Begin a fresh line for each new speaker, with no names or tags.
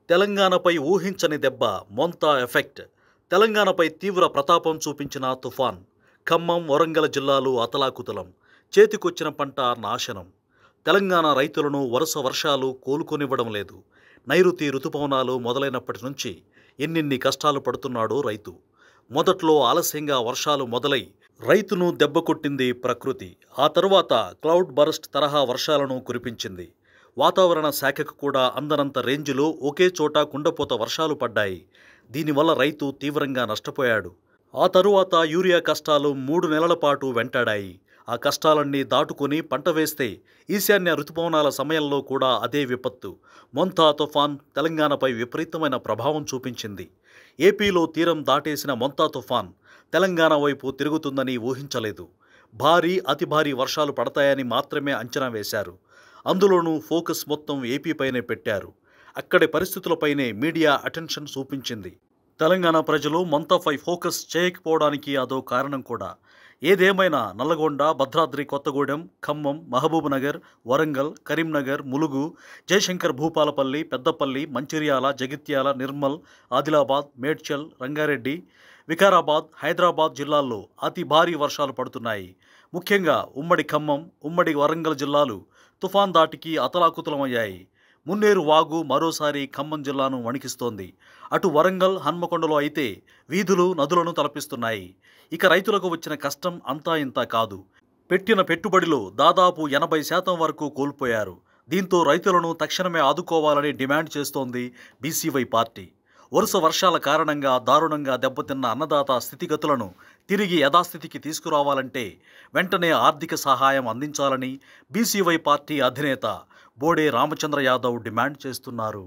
తెలంగాణపై ఊహించని దెబ్బ మొంతా ఎఫెక్ట్. తెలంగాణపై తీవ్ర ప్రతాపం చూపించిన తుఫాన్. ఖమ్మం, వరంగల్ జిల్లాలు అతలాకుతలం. చేతికొచ్చిన పంట నాశనం. తెలంగాణ రైతులను వరుస వర్షాలు కోలుకొనివ్వడం లేదు. నైరుతి రుతుపవనాలు మొదలైనప్పటి నుంచి ఎన్నిన్ని కష్టాలు పడుతున్నాడో రైతు. మొదట్లో ఆలస్యంగా వర్షాలు మొదలై రైతును దెబ్బకొట్టింది ప్రకృతి. ఆ తరువాత క్లౌడ్ బరస్ట్ తరహా వర్షాలను కురిపించింది. వాతావరణ శాఖకు కూడా అందనంత రేంజ్లో ఒకే చోట కుండపోత వర్షాలు పడ్డాయి. దీనివల్ల రైతు తీవ్రంగా నష్టపోయాడు. ఆ తరువాత యూరియా కష్టాలు 3 నెలల పాటు వెంటాడాయి. ఆ కష్టాలన్నీ దాటుకుని పంట వేస్తే ఈశాన్య రుతుపవనాల సమయంలో కూడా అదే విపత్తు. మొంతా తుఫాన్ తెలంగాణపై విపరీతమైన ప్రభావం చూపించింది. ఏపీలో తీరం దాటేసిన మొంతా తుఫాన్ తెలంగాణ వైపు తిరుగుతుందని ఊహించలేదు. భారీ, అతి భారీ వర్షాలు పడతాయని మాత్రమే అంచనా వేశారు. అందులోనూ ఫోకస్ మొత్తం ఏపీపైనే పెట్టారు. అక్కడి పరిస్థితులపైనే మీడియా అటెన్షన్ చూపించింది. తెలంగాణ ప్రజలు మొంతాపై ఫోకస్ చేయకపోవడానికి అదో కారణం కూడా. ఏదేమైనా నల్లగొండ, భద్రాద్రి కొత్తగూడెం, ఖమ్మం, మహబూబ్నగర్, వరంగల్, కరీంనగర్, ములుగు, జయశంకర్ భూపాలపల్లి, పెద్దపల్లి, మంచిర్యాల, జగిత్యాల, నిర్మల్, ఆదిలాబాద్, మేడ్చల్, రంగారెడ్డి, వికారాబాద్, హైదరాబాద్ జిల్లాల్లో అతి భారీ వర్షాలు పడుతున్నాయి. ముఖ్యంగా ఉమ్మడి ఖమ్మం, ఉమ్మడి వరంగల్ జిల్లాలు తుఫాన్ దాటికి అతలాకుతలమయ్యాయి. మున్నేరు వాగు మరోసారి ఖమ్మం జిల్లాను వణికిస్తోంది. అటు వరంగల్, హన్మకొండలో అయితే వీధులు, నదులను తలపిస్తున్నాయి. ఇక రైతులకు వచ్చిన కష్టం అంతా ఇంతా కాదు. పెట్టిన పెట్టుబడిలో దాదాపు 80% వరకు కోల్పోయారు. దీంతో రైతులను తక్షణమే ఆదుకోవాలని డిమాండ్ చేస్తోంది బీసీవై పార్టీ. వరుస వర్షాల కారణంగా దారుణంగా దెబ్బతిన్న అన్నదాత స్థితిగతులను తిరిగి యథాస్థితికి తీసుకురావాలంటే వెంటనే ఆర్థిక సహాయం అందించాలని బీసీవై పార్టీ అధినేత బోడే రామచంద్ర యాదవ్ డిమాండ్ చేస్తున్నారు.